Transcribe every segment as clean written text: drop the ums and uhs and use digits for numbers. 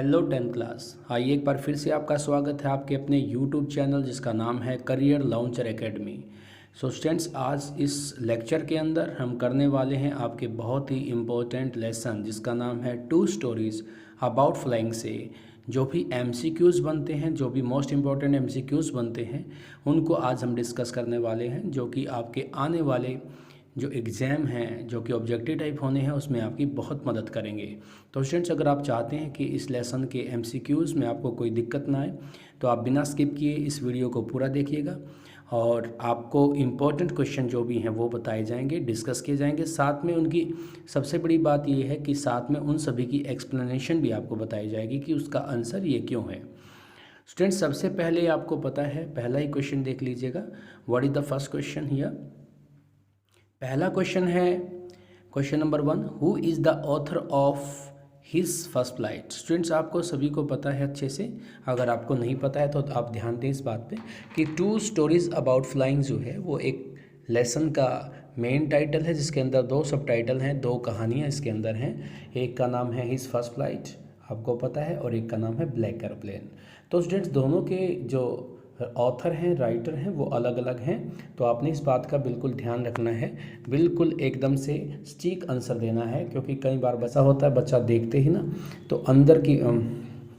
Hello 10th class. आइए एक बार फिर से आपका स्वागत है आपके अपने यूट्यूब चैनल जिसका नाम है career launcher academy. So students, आज इस लेक्चर के अंदर हम करने वाले हैं आपके बहुत ही इम्पोर्टेंट लेसन जिसका नाम है 2 स्टोरीज़ अबाउट फ्लाइंग से जो भी एमसीक्यूज़ बनते हैं, जो भी मोस्ट इम्पॉर्टेंट एमसीक्यूज़ बनते हैं उनको आज हम डिस्कस करने वाले हैं, जो कि आपके आने वाले जो एग्ज़ाम हैं जो कि ऑब्जेक्टिव टाइप होने हैं उसमें आपकी बहुत मदद करेंगे। तो स्टूडेंट्स, अगर आप चाहते हैं कि इस लेसन के एमसीक्यूज़ में आपको कोई दिक्कत ना आए तो आप बिना स्किप किए इस वीडियो को पूरा देखिएगा और आपको इम्पोर्टेंट क्वेश्चन जो भी हैं वो बताए जाएंगे, डिस्कस किए जाएंगे। साथ में उनकी सबसे बड़ी बात ये है कि साथ में उन सभी की एक्सप्लेनेशन भी आपको बताई जाएगी कि उसका आंसर ये क्यों है। स्टूडेंट्स, सबसे पहले आपको पता है, पहला ही क्वेश्चन देख लीजिएगा। What is the first question here? पहला क्वेश्चन है question number 1, who is the author of his first flight. Students, आपको सभी को पता है अच्छे से, अगर आपको नहीं पता है तो आप ध्यान दें इस बात पे कि 2 स्टोरीज़ अबाउट फ्लाइंग जो है वो एक लेसन का मेन टाइटल है जिसके अंदर 2 सब टाइटल हैं, 2 कहानियाँ इसके अंदर हैं। एक का नाम है हिज फर्स्ट फ्लाइट, आपको पता है, और एक का नाम है ब्लैक एरोप्लेन। तो स्टूडेंट्स, दोनों के जो ऑथर हैं, राइटर हैं, वो अलग अलग हैं। तो आपने इस बात का बिल्कुल ध्यान रखना है, बिल्कुल एकदम से सटीक आंसर देना है, क्योंकि कई बार बच्चा होता है, बच्चा देखते ही ना तो अंदर की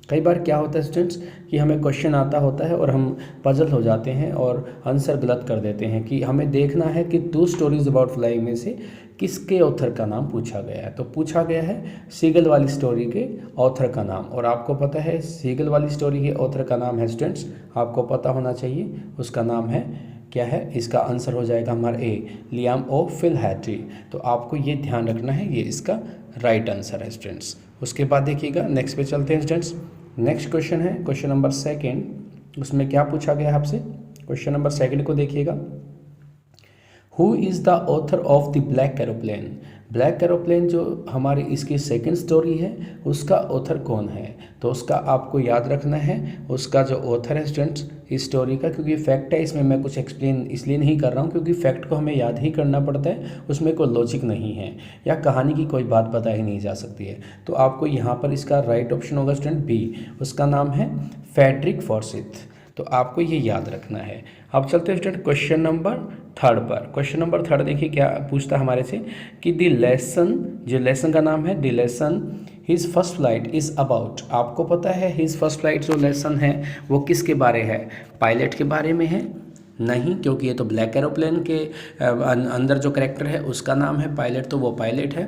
कई बार क्या होता है स्टूडेंट्स कि हमें क्वेश्चन आता होता है और हम पजल हो जाते हैं और आंसर गलत कर देते हैं। कि हमें देखना है कि 2 स्टोरीज अबाउट फ्लाइंग में से किसके ऑथर का नाम पूछा गया है। तो पूछा गया है सीगल वाली स्टोरी के ऑथर का नाम, और आपको पता है सीगल वाली स्टोरी के ऑथर का नाम है स्टूडेंट्स, आपको पता होना चाहिए, उसका नाम है क्या है? इसका आंसर हो जाएगा हमारा ए, लियाम ओ फिलहैट्री। तो आपको ये ध्यान रखना है, ये इसका राइट आंसर है स्टूडेंट्स। उसके बाद देखिएगा, नेक्स्ट पे चलते हैं स्टूडेंट्स। नेक्स्ट क्वेश्चन है क्वेश्चन नंबर 2, उसमें क्या पूछा गया है आपसे? क्वेश्चन नंबर 2 को देखिएगा। Who is the author of the black aeroplane. Black aeroplane जो हमारी इसकी सेकंड स्टोरी है उसका ऑथर कौन है? तो उसका आपको याद रखना है, उसका जो ऑथर है स्टूडेंट्स इस स्टोरी का, क्योंकि फैक्ट है इसमें, मैं कुछ एक्सप्लेन इसलिए नहीं कर रहा हूँ क्योंकि फैक्ट को हमें याद ही करना पड़ता है, उसमें कोई लॉजिक नहीं है या कहानी की कोई बात बताई नहीं जा सकती है। तो आपको यहाँ पर इसका राइट ऑप्शन होगा स्टूडेंट बी, उसका नाम है फ्रेडरिक फॉर्सिथ। तो आपको ये याद रखना है। अब चलते हैं स्टूडेंट क्वेश्चन नंबर 3 पर। क्वेश्चन नंबर 3 देखिए क्या पूछता है हमारे से कि द लेसन, जो लेसन का नाम है the lesson his first flight is about. आपको पता है हिज फर्स्ट फ्लाइट जो लेसन है वो किसके बारे है? पायलट के बारे में है? नहीं, क्योंकि ये तो ब्लैक एरोप्लेन के अंदर जो करेक्टर है उसका नाम है पायलट, तो वो पायलट है।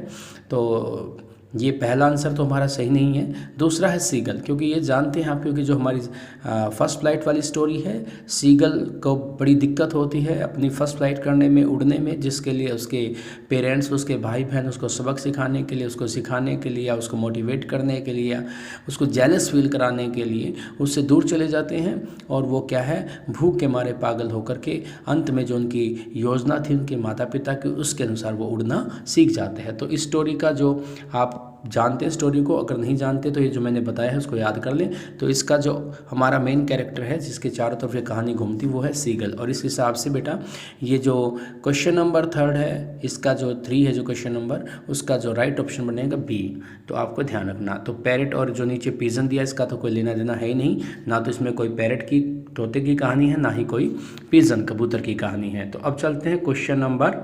तो ये पहला आंसर तो हमारा सही नहीं है। दूसरा है सीगल, क्योंकि ये जानते हैं आप, क्योंकि जो हमारी फर्स्ट फ्लाइट वाली स्टोरी है, सीगल को बड़ी दिक्कत होती है अपनी फर्स्ट फ्लाइट करने में, उड़ने में, जिसके लिए उसके पेरेंट्स, उसके भाई बहन उसको सबक सिखाने के लिए, उसको सिखाने के लिए या उसको मोटिवेट करने के लिए या उसको जेलस फील कराने के लिए उससे दूर चले जाते हैं, और वो क्या है, भूख के मारे पागल होकर के अंत में जो उनकी योजना थी उनके माता पिता की, उसके अनुसार वो उड़ना सीख जाते हैं। तो इस स्टोरी का जो आप जानते हैं स्टोरी को, अगर नहीं जानते तो ये जो मैंने बताया है उसको याद कर लें। तो इसका जो हमारा मेन कैरेक्टर है जिसके चारों तरफ ये कहानी घूमती वो है सीगल। और इस हिसाब से बेटा ये जो क्वेश्चन नंबर 3 है, इसका जो 3 है जो क्वेश्चन नंबर, उसका जो राइट ऑप्शन बनेगा बी। तो आपको ध्यान रखना। तो पैरेट और जो नीचे पिजन दिया इसका तो कोई लेना देना है ही नहीं, ना तो इसमें कोई पैरेट की, तोते की कहानी है, ना ही कोई पिजन कबूतर की कहानी है। तो अब चलते हैं क्वेश्चन नंबर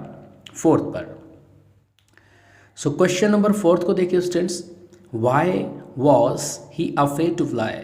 4 पर। सो क्वेश्चन नंबर 4 को देखिए students, why was he afraid to fly.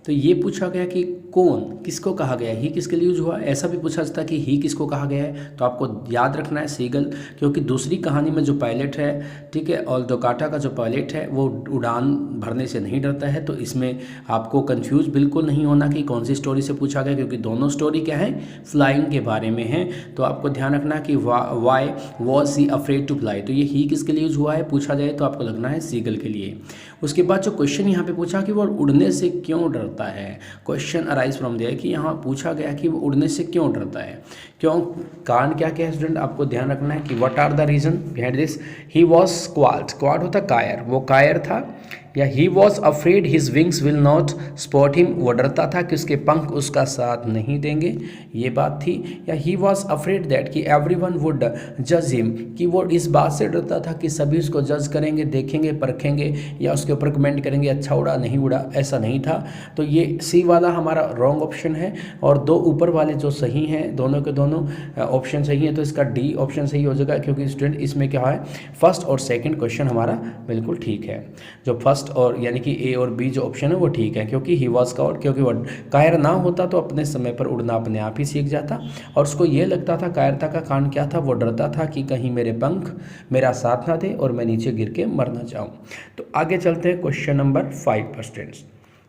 तो ये पूछा गया कि कौन, किसको कहा गया, ही किसके लिए यूज हुआ। ऐसा भी पूछा जाता कि ही किसको कहा गया है, तो आपको याद रखना है सीगल, क्योंकि दूसरी कहानी में जो पायलट है, ठीक है, और डोकाटा का जो पायलट है वो उड़ान भरने से नहीं डरता है। तो इसमें आपको कंफ्यूज बिल्कुल नहीं होना कि कौन सी स्टोरी से पूछा गया, क्योंकि दोनों स्टोरी क्या है, फ्लाइंग के बारे में है। तो आपको ध्यान रखना है कि why was he afraid to fly, तो ये ही किसके लिए यूज हुआ है पूछा जाए तो आपको लगना है सीगल के लिए। उसके बाद जो क्वेश्चन यहाँ पे पूछा कि वो उड़ने से क्यों डरता है, क्वेश्चन अराइज फ्रॉम देयर, कि यहाँ पूछा गया कि वो उड़ने से क्यों डरता है, क्यों, कारण क्या क्या है स्टूडेंट, आपको ध्यान रखना है कि what are the reason behind this. He was scared, scared होता कायर, वो कायर था, या he was afraid his wings will not support him, वो डरता था कि उसके पंख उसका साथ नहीं देंगे, ये बात थी। या ही वॉज अफ्रेड दैट कि एवरी वन वुड जज हिम, कि वो इस बात से डरता था कि सभी उसको जज करेंगे, देखेंगे, परखेंगे या उसके ऊपर कमेंट करेंगे अच्छा उड़ा नहीं उड़ा, ऐसा नहीं था। तो ये सी वाला हमारा रॉन्ग ऑप्शन है और दो ऊपर वाले जो सही हैं, दोनों के दोनों ऑप्शन सही है, तो इसका डी ऑप्शन सही हो जाएगा, क्योंकि स्टूडेंट इसमें क्या है, फर्स्ट और सेकंड क्वेश्चन हमारा बिल्कुल ठीक है। जो फर्स्ट और यानी कि ए और बी जो ऑप्शन है वो ठीक है, क्योंकि ही वॉज काउड, क्योंकि वो कायर ना होता तो अपने समय पर उड़ना अपने आप ही सीख जाता, और उसको ये लगता था, कायरता का कारण क्या था, वो डरता था कि कहीं मेरे पंख मेरा साथ ना दे और मैं नीचे गिर के मर ना जाऊँ। तो आगे चलते हैं क्वेश्चन नंबर 5 पर स्टूडेंट्स।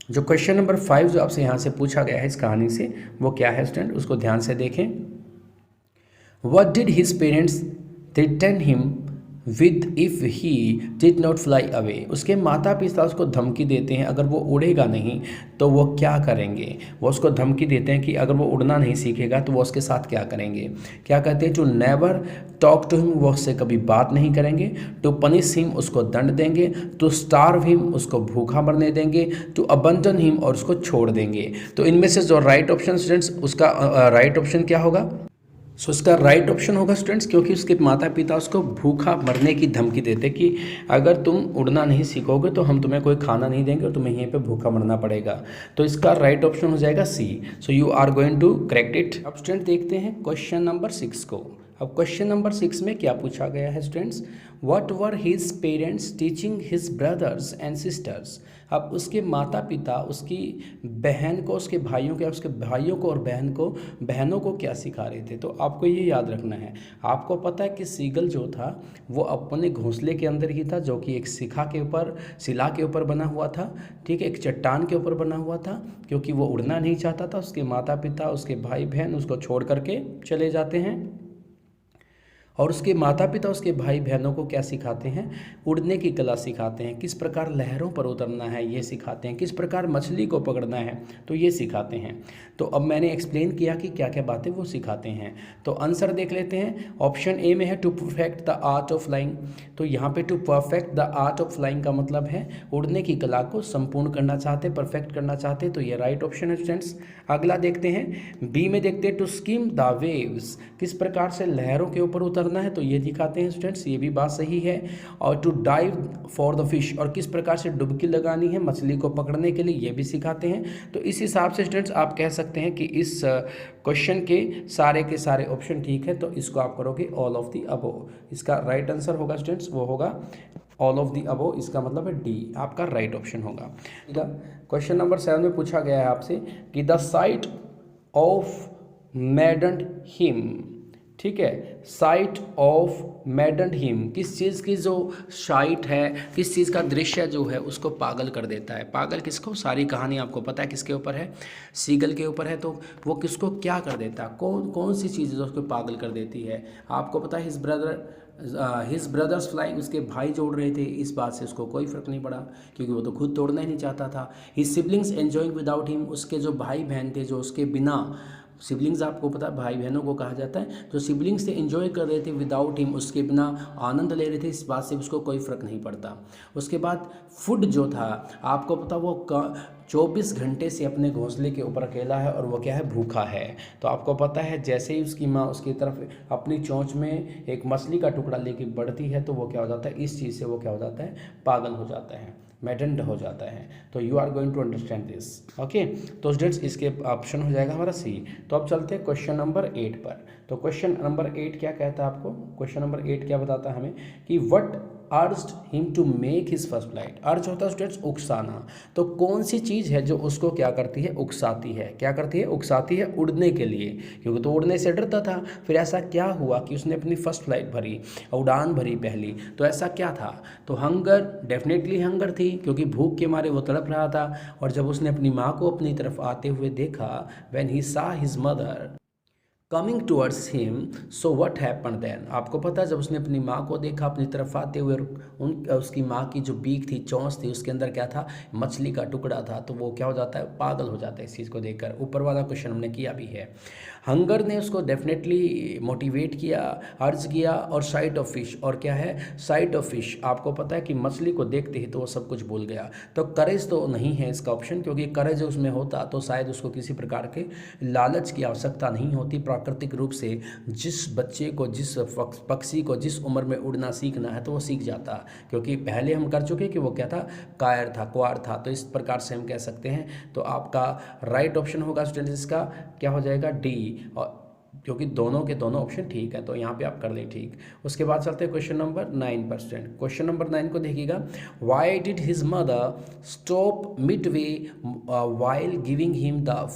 जो क्वेश्चन नंबर 5 जो आपसे यहाँ से पूछा गया है इस कहानी से, वो क्या है स्टूडेंट, उसको ध्यान से देखें। What did his parents threaten him with if he did not fly away? उसके माता पिता उसको धमकी देते हैं अगर वो उड़ेगा नहीं तो वो क्या करेंगे। वो उसको धमकी देते हैं कि अगर वो उड़ना नहीं सीखेगा तो वो उसके साथ क्या करेंगे। क्या कहते हैं, to never talk to him, वो उससे कभी बात नहीं करेंगे, टू पनिश हिम, उसको दंड देंगे, टू स्टार्व हिम, उसको भूखा मरने देंगे, टू अबंडन हिम, और उसको छोड़ देंगे। तो इनमें से जो राइट ऑप्शन स्टूडेंट्स, उसका राइट ऑप्शन क्या होगा, सो इसका राइट ऑप्शन होगा स्टूडेंट्स, क्योंकि उसके माता पिता उसको भूखा मरने की धमकी देते कि अगर तुम उड़ना नहीं सीखोगे तो हम तुम्हें कोई खाना नहीं देंगे और तुम्हें यहीं पे भूखा मरना पड़ेगा। तो इसका राइट ऑप्शन हो जाएगा C. So you are going to correct it. अब स्टूडेंट देखते हैं क्वेश्चन नंबर 6 को। अब क्वेश्चन नंबर 6 में क्या पूछा गया है students, what were his parents teaching his brothers and sisters. अब उसके माता पिता उसकी बहन को, उसके भाइयों को, उसके भाइयों को और बहनों को क्या सिखा रहे थे। तो आपको ये याद रखना है, आपको पता है कि सीगल जो था वो अपने घोंसले के अंदर ही था, जो कि एक शिला के ऊपर बना हुआ था, ठीक है, एक चट्टान के ऊपर बना हुआ था, क्योंकि वो उड़ना नहीं चाहता था। उसके माता पिता, उसके भाई बहन उसको छोड़ करके चले जाते हैं, और उसके माता पिता उसके भाई बहनों को क्या सिखाते हैं, उड़ने की कला सिखाते हैं, किस प्रकार लहरों पर उतरना है ये सिखाते हैं, किस प्रकार मछली को पकड़ना है तो ये सिखाते हैं। तो अब मैंने एक्सप्लेन किया कि क्या क्या बातें वो सिखाते हैं। तो आंसर देख लेते हैं। ऑप्शन ए में है to perfect the art of flying. तो यहाँ पे to perfect the art of flying का मतलब है उड़ने की कला को संपूर्ण करना चाहते, परफेक्ट करना चाहते, तो ये राइट ऑप्शन है स्टूडेंट्स। अगला देखते हैं, बी में देखते हैं टू स्किम द वेव्स, किस प्रकार से लहरों के ऊपर उतरना है तो ये दिखाते हैं स्टूडेंट्स, ये भी बात सही है। और to dive for the fish, और किस प्रकार से डुबकी लगानी है मछली को पकड़ने के लिए, ये भी सिखाते हैं। तो इस हिसाब से स्टूडेंट्स आप कह सकते हैं कि इस क्वेश्चन के सारे ऑप्शन ठीक है, तो इसको आप करोगे ऑल ऑफ द अबव। इसका राइट आंसर होगा स्टूडेंट्स, वो होगा ऑल ऑफ द अबव, इसका मतलब है डी आपका राइट ऑप्शन होगा। क्वेश्चन नंबर 7 में पूछा गया है आपसे कि द साइट ऑफ मैडन्ड हिम, ठीक है, साइट ऑफ मैडन्ड हिम, किस चीज़ की जो साइट है, किस चीज़ का दृश्य जो है उसको पागल कर देता है। पागल किसको, सारी कहानी आपको पता है किसके ऊपर है, सीगल के ऊपर है। तो वो किसको क्या कर देता है, कौन सी चीज़ जो उसको पागल कर देती है, आपको पता है हिज ब्रदर्स फ्लाइंग, उसके भाई जोड़ रहे थे, इस बात से उसको कोई फ़र्क नहीं पड़ा क्योंकि वो तो खुद तोड़ना ही नहीं चाहता था। His siblings enjoying without him, उसके जो भाई बहन थे जो उसके बिना, सिबलिंग्स आपको पता है भाई बहनों को कहा जाता है, तो सिबलिंग्स से एंजॉय कर रहे थे विदाउट हिम, उसके बिना आनंद ले रहे थे, इस बात से उसको कोई फ़र्क नहीं पड़ता। उसके बाद फूड जो था आपको पता, वो 24 घंटे से अपने घोंसले के ऊपर अकेला है और वो क्या है, भूखा है। तो आपको पता है जैसे ही उसकी माँ उसकी तरफ अपनी चोंच में एक मछली का टुकड़ा लेके बढ़ती है तो वो क्या हो जाता है, इस चीज़ से वो क्या हो जाता है, पागल हो जाता है, मैडन्ड हो जाता है। तो you are going to understand this, okay. तो स्टूडेंट्स इसके ऑप्शन हो जाएगा हमारा सी। तो अब चलते हैं क्वेश्चन नंबर 8 पर। तो क्वेश्चन नंबर 8 क्या कहता है आपको, क्वेश्चन नंबर 8 क्या बताता है हमें कि what urged him to make his first flight. Urge होता है स्टूडेंट्स उकसाना, तो कौन सी चीज़ है जो उसको क्या करती है, उकसाती है, क्या करती है, उकसाती है उड़ने के लिए, क्योंकि तो उड़ने से डरता था। फिर ऐसा क्या हुआ कि उसने अपनी फर्स्ट फ्लाइट भरी, उड़ान भरी पहली, तो ऐसा क्या था, तो हंगर, डेफिनेटली हंगर थी, क्योंकि भूख के मारे वो तड़प रहा था। और जब उसने अपनी माँ को अपनी तरफ आते हुए देखा, when he saw his mother coming towards him, so what happen then. आपको पता है जब उसने अपनी माँ को देखा अपनी तरफ आते हुए, उसकी माँ की जो बीक थी, चोंच थी, उसके अंदर क्या था, मछली का टुकड़ा था, तो वो क्या हो जाता है, पागल हो जाता है इस चीज़ को देखकर। ऊपर वाला क्वेश्चन हमने किया भी है। हंगर ने उसको डेफिनेटली मोटिवेट किया, अर्ज किया, और साइट ऑफ फिश, और क्या है, साइट ऑफ फिश। आपको पता है कि मछली को देखते ही तो वो सब कुछ भूल गया। तो करेज तो नहीं है इसका ऑप्शन, क्योंकि करेज उसमें होता तो शायद उसको किसी प्रकार के लालच की आवश्यकता नहीं होती। प्राकृतिक रूप से जिस बच्चे को, जिस पक्षी को जिस उम्र में उड़ना सीखना है तो वो सीख जाता, क्योंकि पहले हम कर चुके कि वो क्या था, कायर था, क्वार था। तो इस प्रकार से हम कह सकते हैं। तो आपका राइट ऑप्शन होगा स्टूडेंट्स इसका क्या हो जाएगा, डी, और क्योंकि दोनों के दोनों ऑप्शन ठीक है, तो यहाँ पे आप कर लें ठीक। उसके बाद चलते हैं क्वेश्चन नंबर 9%। क्वेश्चन नंबर 9 को देखिएगा। Why did his mother stop mid way while giving him the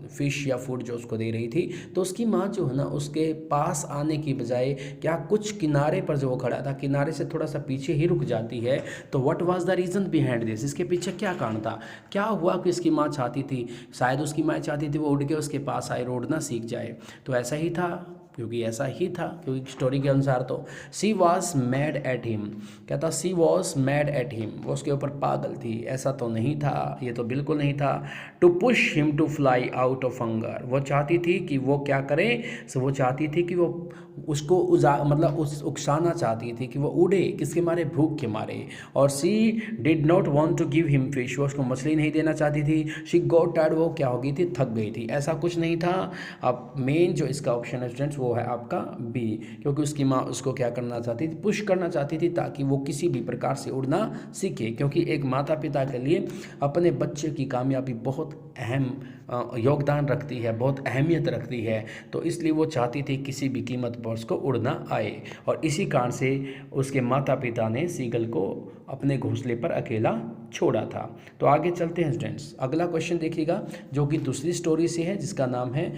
fish, या फूड जो उसको दे रही थी। तो उसकी माँ जो है ना, उसके पास आने की बजाय क्या कुछ किनारे पर जो वो खड़ा था, किनारे से थोड़ा सा पीछे ही रुक जाती है। तो what was the reason behind this, इसके पीछे क्या कारण था, क्या हुआ कि इसकी माँ चाहती थी, शायद उसकी माँ चाहती थी वो उड़ के उसके पास आए, उड़ना सीख जाए। तो ऐसा ही था, क्योंकि ऐसा ही था, क्योंकि स्टोरी के अनुसार तो सी वॉज मैड एट हिम, क्या था, सी वॉज मैड एट हिम, वो उसके ऊपर पागल थी। ऐसा तो नहीं था, ये तो बिल्कुल नहीं था। To push him to fly out of hunger, वो चाहती थी कि वो क्या करे, सो वो चाहती थी कि वो उसको मतलब उकसाना चाहती थी कि वो उड़े, किसके मारे, भूख के मारे। और she did not want to give him fish, वो उसको मछली नहीं देना चाहती थी। शी गॉट टायर्ड, वो क्या हो गई थी, थक गई थी। ऐसा कुछ नहीं था। अब मेन जो इसका ऑप्शन है स्टूडेंट्स वो है आपका बी, क्योंकि उसकी माँ उसको क्या करना चाहती थी, पुश करना चाहती थी, ताकि वो किसी भी प्रकार से उड़ना सीखे। क्योंकि एक माता पिता के लिए अपने बच्चे की कामयाबी बहुत अहम योगदान रखती है, बहुत अहमियत रखती है। तो इसलिए वो चाहती थी किसी भी कीमत पर उसको उड़ना आए, और इसी कारण से उसके माता पिता ने सीगल को अपने घोंसले पर अकेला छोड़ा था। तो आगे चलते हैं स्टूडेंट्स। अगला क्वेश्चन देखिएगा जो कि दूसरी स्टोरी से है, जिसका नाम है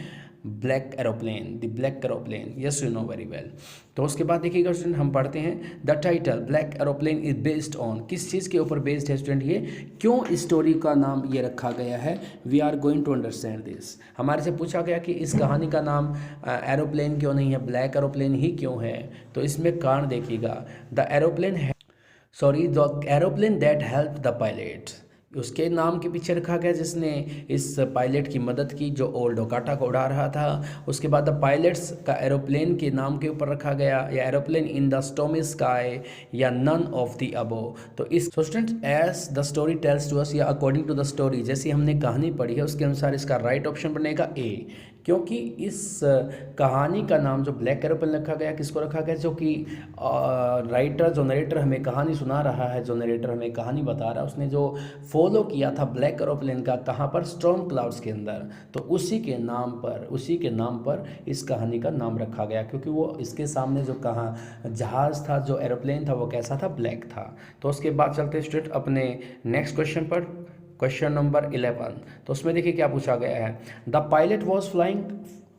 black aeroplane, the black aeroplane. Yes you know very well. तो उसके बाद देखिएगा स्टूडेंट, हम पढ़ते हैं the title black aeroplane is based on, किस चीज़ के ऊपर बेस्ड है स्टूडेंट ये, क्यों इस स्टोरी का नाम ये रखा गया है। We are going to understand this. हमारे से पूछा गया कि इस कहानी का नाम एरोप्लेन क्यों नहीं है, ब्लैक एरोप्लेन ही क्यों है। तो इसमें कारण देखिएगा, the aeroplane that help the pilot, उसके नाम के पीछे रखा गया जिसने इस पायलट की मदद की जो ओल्ड ओकाटा को उड़ा रहा था। उसके बाद द पायलट्स का एरोप्लेन के नाम के ऊपर रखा गया, या aeroplane in the stormy sky, या नन ऑफ द अबो। तो इस students as the story tells to us, या अकॉर्डिंग टू द स्टोरी, जैसी हमने कहानी पढ़ी है उसके अनुसार इसका राइट ऑप्शन बनेगा ए। क्योंकि इस कहानी का नाम जो ब्लैक एरोप्लेन रखा गया, किसको रखा गया, जो कि राइटर, जो नरेटर हमें कहानी सुना रहा है, जो नरेटर हमें कहानी बता रहा है, उसने जो फॉलो किया था ब्लैक एरोप्लेन का, कहाँ पर, स्टॉर्म क्लाउड्स के अंदर। तो उसी के नाम पर इस कहानी का नाम रखा गया, क्योंकि वो इसके सामने जो जहाज़ था, जो एरोप्लेन था, वो कैसा था, ब्लैक था। तो उसके बाद चलते स्टूडेंट अपने नेक्स्ट क्वेश्चन पर, क्वेश्चन नंबर 11। तो उसमें देखिए क्या पूछा गया है, the pilot was flying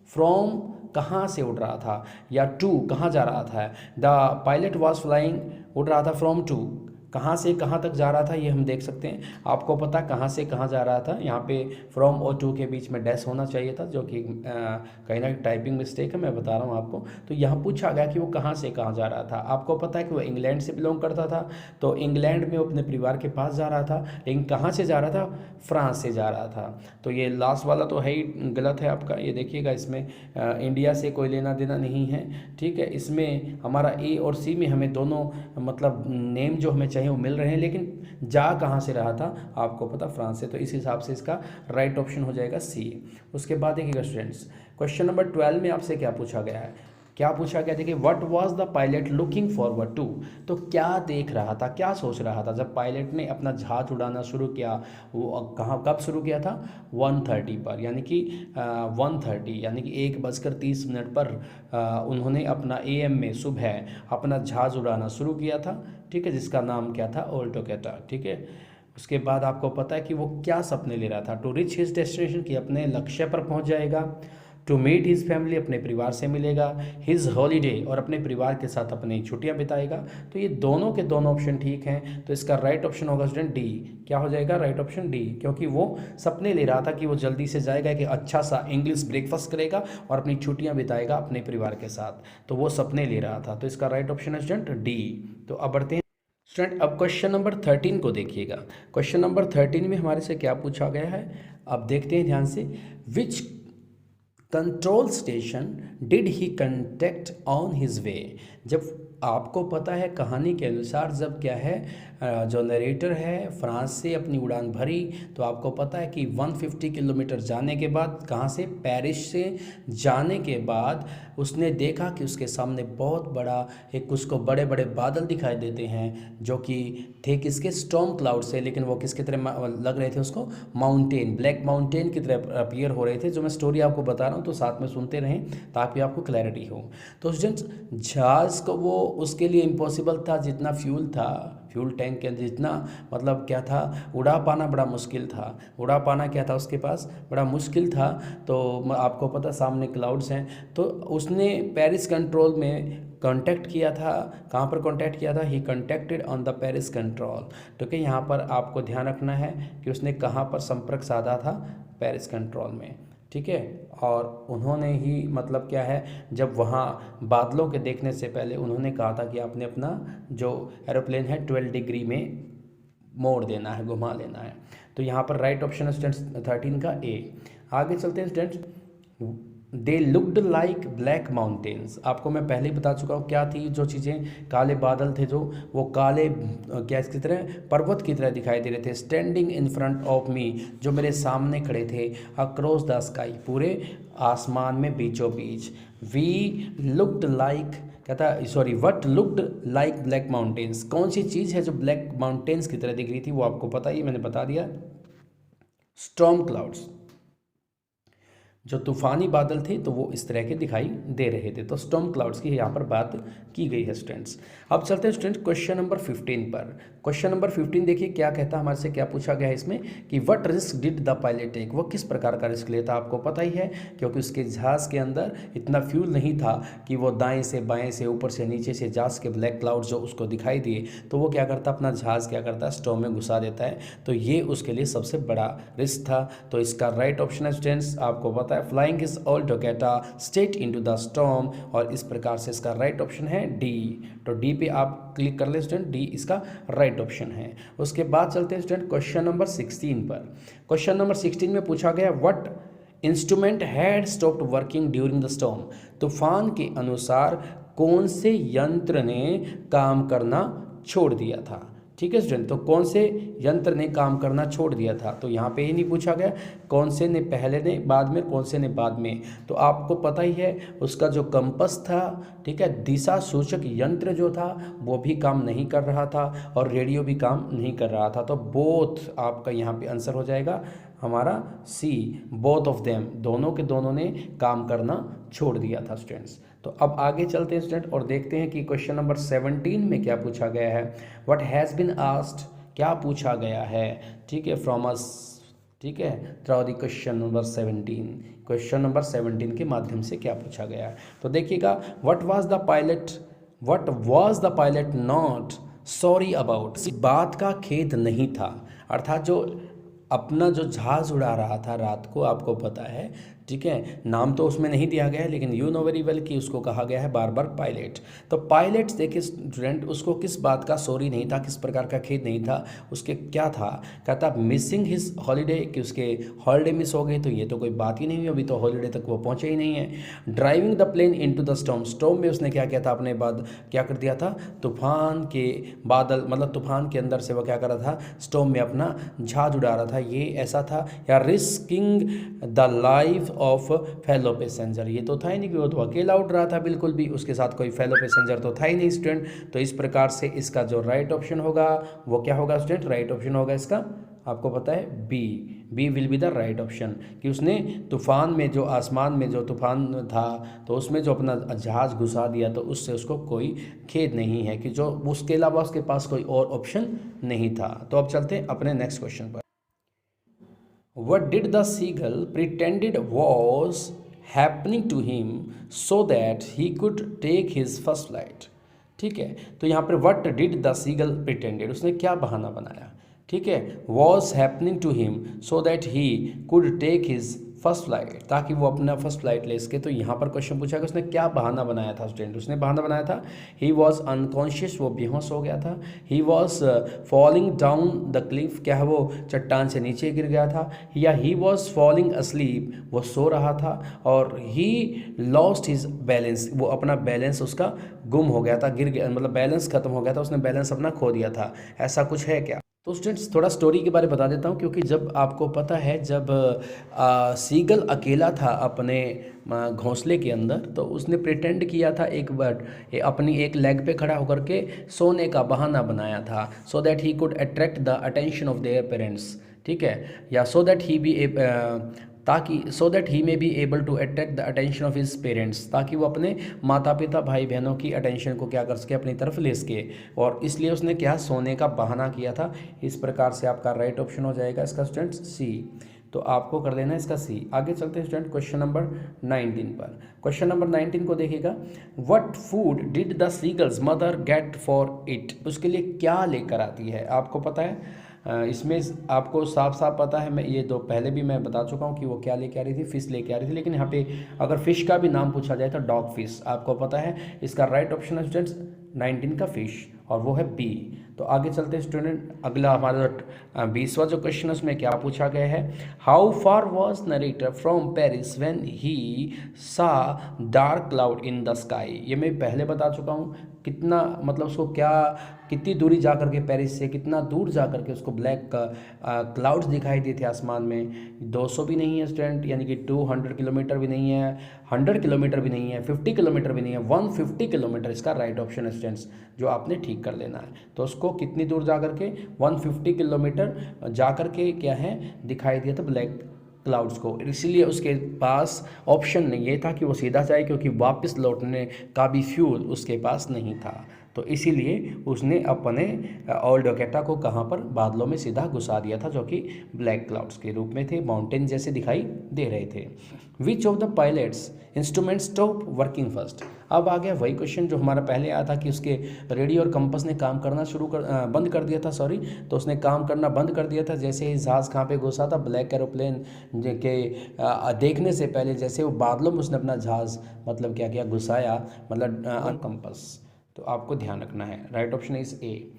from, कहाँ से उड़ रहा था, या टू कहाँ जा रहा था। द पायलट वॉज फ्लाइंग, उड़ रहा था फ्रॉम टू, कहाँ से कहाँ तक जा रहा था, ये हम देख सकते हैं। आपको पता कहाँ से कहाँ जा रहा था, यहाँ पे फ्रॉम और टू के बीच में डैश होना चाहिए था, जो कि कहीं ना टाइपिंग मिस्टेक है, मैं बता रहा हूँ आपको। तो यहाँ पूछा गया कि वो कहाँ से कहाँ जा रहा था। आपको पता है कि वो इंग्लैंड से बिलोंग करता था, तो इंग्लैंड में वो अपने परिवार के पास जा रहा था, लेकिन कहाँ से जा रहा था, फ्रांस से जा रहा था। तो ये लास्ट वाला तो है ही गलत है आपका, ये देखिएगा, इसमें इंडिया से कोई लेना देना नहीं है, ठीक है। इसमें हमारा ए और सी में हमें दोनों मतलब नेम जो हमें चाहिए वो मिल रहे हैं, लेकिन जा कहाँ से रहा था, आपको पता, फ्रांस से। तो इस हिसाब से इसका राइट ऑप्शन हो जाएगा सी। उसके बाद देखिएगा स्टूडेंट्स, क्वेश्चन नंबर 12 में आपसे क्या पूछा गया है, देखिए, what was the pilot looking forward to. तो क्या देख रहा था, क्या सोच रहा था जब पायलट ने अपना जहाज उड़ाना शुरू किया, वो कहाँ, कब शुरू किया था, 1:30 पर, यानी कि 1:30 यानी कि 1:30 पर उन्होंने अपना AM में सुबह अपना जहाज उड़ाना शुरू किया था, ठीक है, जिसका नाम क्या था, ओल्ड ओकाटा, ठीक है। उसके बाद आपको पता है कि वो क्या सपने ले रहा था, टू रीच हिज डेस्टिनेशन, कि अपने लक्ष्य पर पहुंच जाएगा, टू मीट हिज फैमिली, अपने परिवार से मिलेगा, हिज हॉलीडे, और अपने परिवार के साथ अपनी छुट्टियां बिताएगा। तो ये दोनों के दोनों ऑप्शन ठीक हैं। तो इसका राइट ऑप्शन होगा स्टूडेंट डी। क्या हो जाएगा? राइट ऑप्शन डी, क्योंकि वो सपने ले रहा था कि वो जल्दी से जाएगा, कि अच्छा सा इंग्लिश ब्रेकफास्ट करेगा और अपनी छुट्टियां बिताएगा अपने परिवार के साथ। तो वो सपने ले रहा था। तो इसका राइट ऑप्शन है स्टूडेंट डी। तो अब बढ़ते हैं स्टूडेंट, अब क्वेश्चन नंबर 13 को देखिएगा। क्वेश्चन नंबर 13 में हमारे से क्या पूछा गया है, अब देखते हैं ध्यान से। Which control station did he contact on his way. जब आपको पता है कहानी के अनुसार, जब क्या है जो नरेटर है फ्रांस से अपनी उड़ान भरी, तो आपको पता है कि 150 किलोमीटर जाने के बाद, कहाँ से? पेरिस से जाने के बाद उसने देखा कि उसके सामने बहुत बड़ा एक, उसको बड़े बड़े बादल दिखाई देते हैं, जो कि थे किसके? स्टॉर्म क्लाउड से, लेकिन वो किसकी तरह लग रहे थे उसको? माउंटेन, ब्लैक माउंटेन की तरह अपीयर हो रहे थे। जो मैं स्टोरी आपको बता रहा हूँ तो साथ में सुनते रहें ताकि आपको क्लैरिटी हो। तो स्टूडेंट्स, जहाज़ को वो उसके लिए इम्पॉसिबल था, जितना फ्यूल था, फ्यूल टैंक के अंदर जितना, मतलब क्या था, उड़ा पाना बड़ा मुश्किल था। उड़ा पाना क्या था उसके पास? बड़ा मुश्किल था। तो आपको पता सामने क्लाउड्स हैं। तो उसने पेरिस कंट्रोल में कांटेक्ट किया था। कहाँ पर कांटेक्ट किया था? He contacted on the Paris control. तो कि यहाँ पर आपको ध्यान रखना है कि उसने कहाँ पर संपर्क साधा था? पेरिस कंट्रोल में, ठीक है। और उन्होंने ही, मतलब क्या है, जब वहाँ बादलों के देखने से पहले उन्होंने कहा था कि आपने अपना जो एरोप्लेन है 12 डिग्री में मोड़ देना है, घुमा लेना है। तो यहाँ पर राइट ऑप्शन है स्टूडेंट्स 13 का ए। आगे चलते हैं students. They looked like black mountains. आपको मैं पहले ही बता चुका हूँ क्या थी जो चीज़ें, काले बादल थे जो, वो काले क्या इसकी तरह पर्वत की तरह दिखाई दे रहे थे। Standing in front of me, जो मेरे सामने खड़े थे। अक्रॉस द स्काई, पूरे आसमान में बीचों बीच। वी लुक्ड लाइक, कहता sorry, what looked like black mountains. कौन सी चीज़ है जो ब्लैक माउंटेन्स की तरह दिख रही थी? वो आपको पता ही, मैंने बता दिया, स्टॉर्म क्लाउड्स। जो तूफानी बादल थे तो वो इस तरह के दिखाई दे रहे थे। तो स्टॉर्म क्लाउड्स की यहाँ पर बात की गई है स्टूडेंट्स। अब चलते हैं स्टूडेंट्स क्वेश्चन नंबर 15 पर। क्वेश्चन नंबर 15 देखिए क्या कहता है, हमारे से क्या पूछा गया है इसमें कि what risk did the pilot take. वो किस प्रकार का रिस्क लेता, आपको पता ही है, क्योंकि उसके जहाज़ के अंदर इतना फ्यूल नहीं था कि वो दाएँ से बाएँ से ऊपर से नीचे से जहाज़ के ब्लैक क्लाउड जो उसको दिखाई दिए, तो वो क्या करता, अपना जहाज़ क्या करता है, स्टॉर्म में घुसा देता है। तो ये उसके लिए सबसे बड़ा रिस्क था। तो इसका राइट ऑप्शन है स्टूडेंट्स, आपको पता है, flying is all together straight into the storm. और इस प्रकार से इसका राइट ऑप्शन है डी। तो डी पे आप क्लिक कर ले स्टूडेंट, डी इसका राइट ऑप्शन है। उसके बाद चलते हैं स्टूडेंट क्वेश्चन नंबर 16 पर। क्वेश्चन नंबर 16 में पूछा गया what instrument had stopped working during the storm. तूफान के अनुसार कौन से यंत्र ने काम करना छोड़ दिया था। ठीक है स्टूडेंट, तो कौन से यंत्र ने काम करना छोड़ दिया था, तो यहाँ पे ही नहीं पूछा गया कौन से ने पहले ने बाद में, कौन से ने बाद में। तो आपको पता ही है उसका जो कंपस था, ठीक है, दिशा सूचक यंत्र जो था वो भी काम नहीं कर रहा था और रेडियो भी काम नहीं कर रहा था। तो बोथ आपका यहाँ पे आंसर हो जाएगा हमारा सी, बोथ ऑफ देम, दोनों के दोनों ने काम करना छोड़ दिया था स्टूडेंट्स। तो अब आगे चलते हैं स्टूडेंट और देखते हैं कि क्वेश्चन नंबर 17 में क्या पूछा गया है। व्हाट हैज़ बीन आस्क्ड, क्या पूछा गया है, ठीक है, फ्रॉम अस, ठीक है, through the question number 17। Question number 17 के माध्यम से क्या पूछा गया है, तो देखिएगा, what was the pilot not sorry about. इस बात का खेद नहीं था, अर्थात जो अपना जो जहाज़ उड़ा रहा था रात को, आपको पता है, ठीक है, नाम तो उसमें नहीं दिया गया है लेकिन यू नो वेरी वेल कि उसको कहा गया है बार बार पायलट। तो पायलट देखिए स्टूडेंट, उसको किस बात का सॉरी नहीं था, किस प्रकार का खेद नहीं था, उसके क्या था, कहता मिसिंग हिज हॉलीडे, कि उसके हॉलीडे मिस हो गए। तो ये तो कोई बात ही नहीं हुई, अभी तो हॉलीडे तक वो पहुँचे ही नहीं है। Driving the plane into the storm, storm में उसने क्या किया था, अपने बाद क्या कर दिया था, तूफान के बादल, मतलब तूफान के अंदर से वो क्या कर रहा था, स्टॉर्म में अपना जहाज उड़ा रहा था, ये ऐसा था। या risking the life of fellow passenger, ये तो था ही नहीं कि वो तो अकेला उड़ रहा था, बिल्कुल भी उसके साथ कोई फेलो पैसेंजर तो था ही नहीं स्टूडेंट। तो इस प्रकार से इसका जो राइट ऑप्शन होगा वो क्या होगा स्टूडेंट, राइट ऑप्शन होगा इसका, आपको पता है B, B will be the right option, कि उसने तूफान में, जो आसमान में जो तूफान था, तो उसमें जो अपना जहाज़ घुसा दिया, तो उससे उसको कोई खेद नहीं है, कि जो उसके अलावा उसके पास कोई और ऑप्शन नहीं था। तो अब चलते हैं अपने नेक्स्ट क्वेश्चन पर। What did the seagull pretended was happening to him so that he could take his first flight. ठीक है, तो यहाँ पर what did the seagull pretended, उसने क्या बहाना बनाया। ठीक है, was happening to him so that he could take his first flight, ताकि वो अपना फर्स्ट फ्लाइट ले सके। तो यहाँ पर क्वेश्चन पूछा कि उसने क्या बहाना बनाया था स्टूडेंट। उसने बहाना बनाया था ही वॉज अनकॉन्शियस, वो बेहोश हो गया था। He was falling down the Cliff, क्या है वो चट्टान से नीचे गिर गया था। या ही वॉज फॉलिंग अस्लीप, वो सो रहा था। और ही लॉस्ट हिज बैलेंस, वो अपना बैलेंस उसका गुम हो गया था, गिर गया, मतलब बैलेंस खत्म हो गया था, उसने बैलेंस अपना खो दिया था। ऐसा कुछ है क्या। तो स्टूडेंट्स थोड़ा स्टोरी के बारे में बता देता हूँ, क्योंकि जब आपको पता है जब सीगल अकेला था अपने घोंसले के अंदर, तो उसने प्रिटेंड किया था एक बार अपनी एक लेग पे खड़ा होकर के सोने का बहाना बनाया था, so that he could attract the attention of their parents. ठीक है, या सो दैट ही बी ताकि so that he may be able to attract the attention of his parents, ताकि वो अपने माता पिता भाई बहनों की अटेंशन को क्या कर सके, अपनी तरफ ले सके। और इसलिए उसने क्या सोने का बहाना किया था। इस प्रकार से आपका राइट ऑप्शन हो जाएगा इसका स्टूडेंट्स सी। तो आपको कर देना है इसका सी। आगे चलते हैं स्टूडेंट क्वेश्चन नंबर 19 पर। क्वेश्चन नंबर 19 को देखिएगा, what food did the seagulls mother get for it, उसके लिए क्या लेकर आती है। आपको पता है इसमें आपको साफ साफ पता है, मैं ये दो पहले भी मैं बता चुका हूँ कि वो क्या लेके आ रही थी, फिश लेके आ रही थी। लेकिन यहाँ पे अगर फिश का भी नाम पूछा जाए तो डॉग फिश, आपको पता है इसका राइट ऑप्शन है स्टूडेंट्स 19 का फिश, और वो है बी। तो आगे चलते हैं स्टूडेंट, अगला हमारा 20वां जो क्वेश्चन है उसमें क्या पूछा गया है, how far was narrator from Paris when he saw dark cloud in the sky. ये मैं पहले बता चुका हूँ, कितना मतलब उसको क्या कितनी दूरी जा करके पेरिस से कितना दूर जा करके उसको ब्लैक क्लाउड्स दिखाई दिए थे आसमान में। 200 भी नहीं है स्टूडेंट, यानी कि 200 किलोमीटर भी नहीं है, 100 किलोमीटर भी नहीं है, 50 किलोमीटर भी नहीं है, 150 किलोमीटर इसका राइट ऑप्शन है स्टूडेंट्स, जो आपने ठीक कर लेना है। तो उसको कितनी दूर जा करके 150 किलोमीटर जा करके क्या है दिखाई दिया था ब्लैक क्लाउड्स को। इसलिए उसके पास ऑप्शन नहीं ये था कि वो सीधा जाए, क्योंकि वापस लौटने का भी फ्यूल उसके पास नहीं था। तो इसीलिए उसने अपने ओल्ड ओकेटा को कहाँ पर बादलों में सीधा घुसा दिया था, जो कि ब्लैक क्लाउड्स के रूप में थे, माउंटेन जैसे दिखाई दे रहे थे। Which of the pilots instrument stop working first. अब आ गया वही क्वेश्चन जो हमारा पहले आया था कि उसके रेडियो और कंपास ने काम करना बंद कर दिया था, सॉरी। तो उसने काम करना बंद कर दिया था जैसे ही जहाज़ कहाँ पे घुसा था, ब्लैक एरोप्लेन के देखने से पहले जैसे वो बादलों में उसने अपना जहाज़ मतलब क्या किया घुसाया, मतलब कंपास। तो आपको ध्यान रखना है, राइट ऑप्शन इज ए।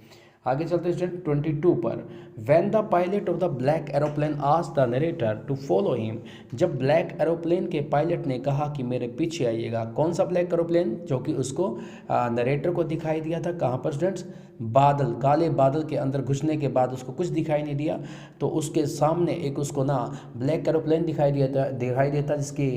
आगे चलते हैं स्टूडेंट 22 पर, when the pilot of the black aeroplane asked the narrator to follow him. जब ब्लैक एरोप्लेन के पायलट ने कहा कि मेरे पीछे आइएगा, कौन सा ब्लैक एरोप्लेन, जो कि उसको नरेटर को दिखाई दिया था कहाँ पर स्टूडेंट्स, बादल, काले बादल के अंदर घुसने के बाद उसको कुछ दिखाई नहीं दिया, तो उसके सामने एक उसको ना ब्लैक एरोप्लेन दिखाई देता जिसकी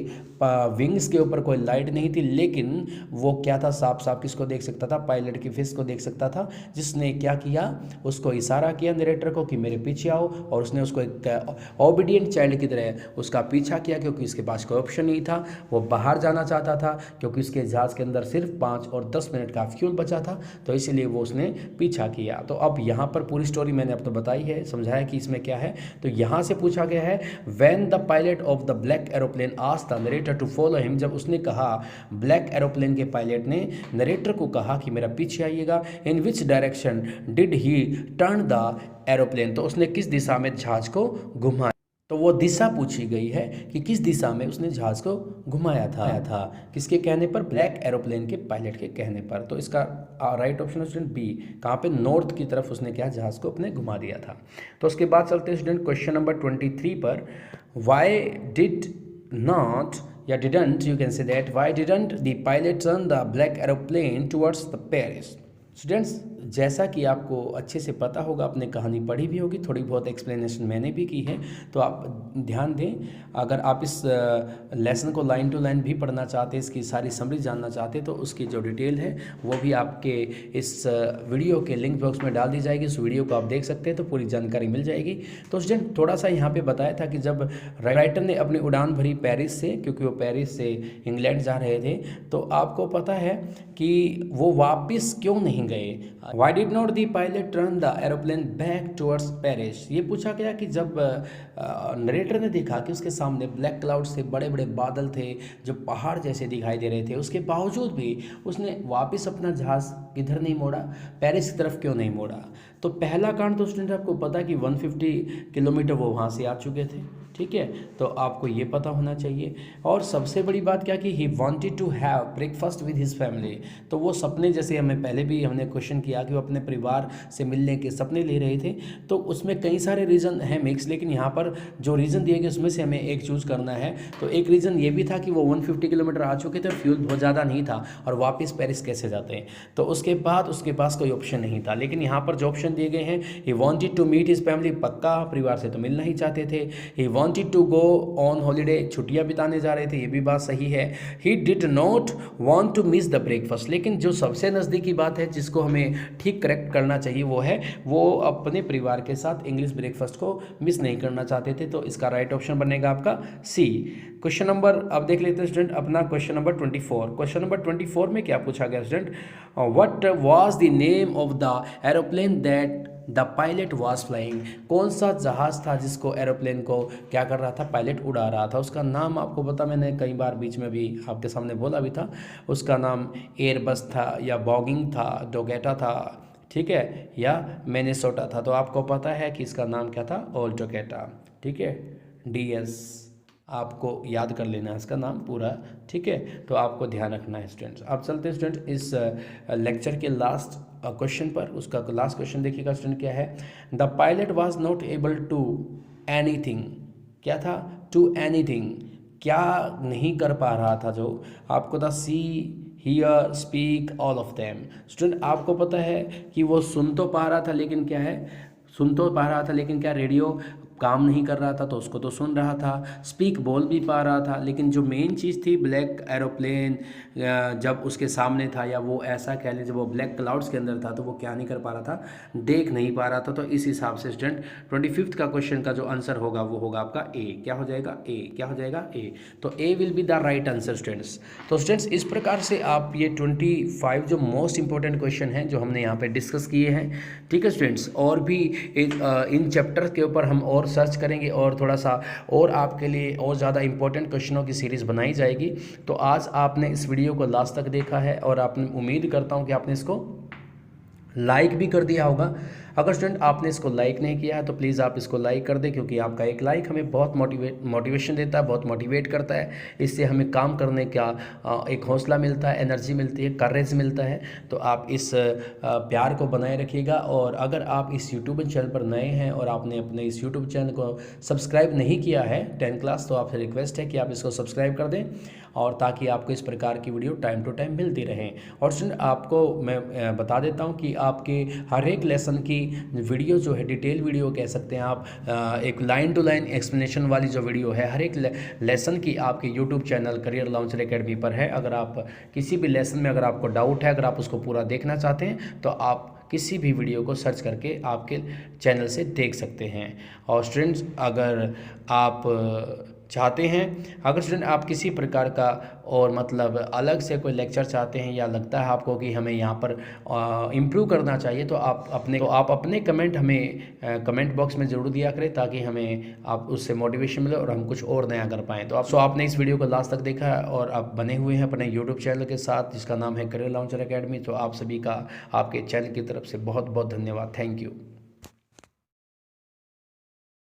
विंग्स के ऊपर कोई लाइट नहीं थी, लेकिन वो क्या था, साफ साफ किसको देख सकता था, पायलट की फेस को देख सकता था, जिसने क्या किया, उसको इशारा किया नरेटर को कि मेरे पीछे आओ, और उसने उसको एक ओबीडियंट चाइल्ड की तरह उसका पीछा किया, क्योंकि उसके पास कोई ऑप्शन नहीं था, वो बाहर जाना चाहता था, क्योंकि उसके जहाज़ के अंदर सिर्फ 5 और 10 मिनट का फ्यूल बचा था, तो इसीलिए वो उसने पीछा किया। तो अब यहाँ पर पूरी स्टोरी मैंने अब तो बताई है, समझाया कि इसमें क्या है। तो यहाँ से पूछा गया है, when the pilot of the black aeroplane asked the narrator to follow him. जब उसने कहा, ब्लैक एरोप्लेन के पायलट ने नरेटर को कहा कि मेरा पीछे आइएगा, in which direction did he turn the aeroplane. तो उसने किस दिशा में जहाज को घुमाया, तो वो दिशा पूछी गई है कि किस दिशा में उसने जहाज़ को घुमाया था किसके कहने पर, ब्लैक एरोप्लेन के पायलट के कहने पर। तो इसका राइट ऑप्शन है स्टूडेंट बी, कहाँ पे, नॉर्थ की तरफ उसने क्या जहाज़ को अपने घुमा दिया था। तो उसके बाद चलते हैं स्टूडेंट क्वेश्चन नंबर 23 पर, वाई डिड नॉट या didn't, you can say that, Y didn't the pilot turn the black aeroplane towards the Paris. Students जैसा कि आपको अच्छे से पता होगा, आपने कहानी पढ़ी भी होगी, थोड़ी बहुत एक्सप्लेनेशन मैंने भी की है, तो आप ध्यान दें। अगर आप इस लेसन को लाइन टू लाइन भी पढ़ना चाहते हैं, इसकी सारी समरी जानना चाहते हैं, तो उसकी जो डिटेल है वो भी आपके इस वीडियो के लिंक बॉक्स में डाल दी जाएगी। उस वीडियो को आप देख सकते हैं, तो पूरी जानकारी मिल जाएगी। तो स्टूडेंट थोड़ा सा यहाँ पर बताया था कि जब राइटर ने अपनी उड़ान भरी पेरिस से, क्योंकि वो पेरिस से इंग्लैंड जा रहे थे, तो आपको पता है कि वो वापस क्यों नहीं गए, why did not the pilot turn the aeroplane back towards Paris. ये पूछा गया कि जब नरेटर ने देखा कि उसके सामने ब्लैक क्लाउड्स थे, बड़े बड़े बादल थे जो पहाड़ जैसे दिखाई दे रहे थे, उसके बावजूद भी उसने वापस अपना जहाज़ किधर नहीं मोड़ा, पेरिस की तरफ क्यों नहीं मोड़ा। तो पहला कारण तो स्टूडेंट आपको पता कि 150 किलोमीटर वो वहाँ से आ चुके थे, ठीक है, तो आपको ये पता होना चाहिए। और सबसे बड़ी बात क्या कि he wanted to have breakfast with his family. तो वो सपने, जैसे हमें पहले भी हमने क्वेश्चन किया कि वो अपने परिवार से मिलने के सपने ले रहे थे, तो उसमें कई सारे रीज़न हैं मिक्स, लेकिन यहाँ पर जो रीज़न दिए गए उसमें से हमें एक चूज़ करना है। तो एक रीज़न ये भी था कि वो 150 किलोमीटर आ चुके थे और फ्यूल बहुत ज़्यादा नहीं था और वापस पेरिस कैसे जाते हैं। तो उसके बाद उसके पास कोई ऑप्शन नहीं था, लेकिन यहाँ पर जो ऑप्शन दिए गए हैं, he wanted to meet his family, पक्का परिवार से तो मिलना ही चाहते थे। He wanted to go on holiday, छुट्टियां बिताने जा रहे थे, ये भी बात सही है। He did not want to miss the breakfast, लेकिन जो सबसे नज़दीकी बात है जिसको हमें ठीक करेक्ट करना चाहिए वो है वो अपने परिवार के साथ इंग्लिश ब्रेकफास्ट को मिस नहीं करना चाहते थे। तो इसका राइट ऑप्शन बनेगा आपका सी। क्वेश्चन नंबर अब देख लेते हैं स्टूडेंट अपना क्वेश्चन नंबर 24। क्वेश्चन नंबर 24 में क्या पूछा गया student, what was the name of the aeroplane that the pilot was flying. कौन सा जहाज़ था जिसको एरोप्लेन को क्या कर रहा था, पायलट उड़ा रहा था। उसका नाम आपको पता, मैंने कई बार बीच में भी आपके सामने बोला भी था, उसका नाम एयरबस था या बॉगिंग था, डोगेटा था, ठीक है, या मिनेसोटा था। तो आपको पता है कि इसका नाम क्या था, ओल डोगेटा, ठीक है, DS आपको याद कर लेना है इसका नाम पूरा, ठीक है, तो आपको ध्यान रखना है स्टूडेंट्स। अब चलते हैं स्टूडेंट इस लेक्चर के लास्ट क्वेश्चन पर। उसका लास्ट क्वेश्चन देखिएगा स्टूडेंट क्या है, the pilot was not able to anything. क्या था, टू एनीथिंग, क्या नहीं कर पा रहा था, जो आपको था see here speak all of them. Student आपको पता है कि वो सुन तो पा रहा था, लेकिन क्या है, सुन तो पा रहा था लेकिन क्या रेडियो काम नहीं कर रहा था, तो उसको तो सुन रहा था। स्पीक बोल भी पा रहा था, लेकिन जो मेन चीज़ थी ब्लैक एरोप्लेन जब उसके सामने था, या वो ऐसा कह लीजिए वो ब्लैक क्लाउड्स के अंदर था, तो वो क्या नहीं कर पा रहा था, देख नहीं पा रहा था। तो इस हिसाब से स्टूडेंट 25 का क्वेश्चन का जो आंसर होगा वो होगा आपका ए। क्या हो जाएगा, ए। क्या हो जाएगा, ए। तो A will be the right answer students. तो स्टूडेंट्स इस प्रकार से आप ये 25 जो मोस्ट इंपॉर्टेंट क्वेश्चन हैं जो हमने यहाँ पे डिस्कस किए हैं, ठीक है स्टूडेंट्स। और भी इन चैप्टर के ऊपर हम और सर्च करेंगे और थोड़ा सा और आपके लिए और ज़्यादा इंपॉर्टेंट क्वेश्चनों की सीरीज़ बनाई जाएगी। तो आज आपने इस वीडियो को लास्ट तक देखा है और आपने उम्मीद करता हूँ कि आपने इसको लाइक भी कर दिया होगा। अगर स्टूडेंट आपने इसको लाइक नहीं किया है तो प्लीज़ आप इसको लाइक कर दें, क्योंकि आपका एक लाइक हमें बहुत मोटिवेशन देता है, बहुत मोटिवेट करता है। इससे हमें काम करने का एक हौसला मिलता है, एनर्जी मिलती है, करेज मिलता है। तो आप इस प्यार को बनाए रखिएगा। और अगर आप इस यूट्यूब चैनल पर नए हैं और आपने अपने इस यूट्यूब चैनल को सब्सक्राइब नहीं किया है 10 क्लास, तो आपसे रिक्वेस्ट है कि आप इसको सब्सक्राइब कर दें, और ताकि आपको इस प्रकार की वीडियो टाइम टू टाइम मिलती रहें। और स्टूडेंट आपको मैं बता देता हूं कि आपके हर एक लेसन की वीडियो जो है, डिटेल वीडियो कह सकते हैं आप, एक लाइन टू लाइन एक्सप्लेनेशन वाली जो वीडियो है हर एक लेसन की, आपके YouTube channel career launcher academy पर है। अगर आप किसी भी लेसन में अगर आपको डाउट है, अगर आप उसको पूरा देखना चाहते हैं, तो आप किसी भी वीडियो को सर्च करके आपके चैनल से देख सकते हैं। और स्टूडेंट्स अगर आप चाहते हैं, अगर स्टूडेंट आप किसी प्रकार का और मतलब अलग से कोई लेक्चर चाहते हैं, या लगता है आपको कि हमें यहाँ पर इम्प्रूव करना चाहिए, तो आप अपने कमेंट हमें कमेंट बॉक्स में ज़रूर दिया करें, ताकि हमें आप उससे मोटिवेशन मिले और हम कुछ और नया कर पाएँ। तो आपने इस वीडियो को लास्ट तक देखा है और आप बने हुए हैं अपने यूट्यूब चैनल के साथ जिसका नाम है करियर लॉन्चर एकेडमी। तो आप सभी का आपके चैनल की तरफ से बहुत बहुत धन्यवाद। Thank you.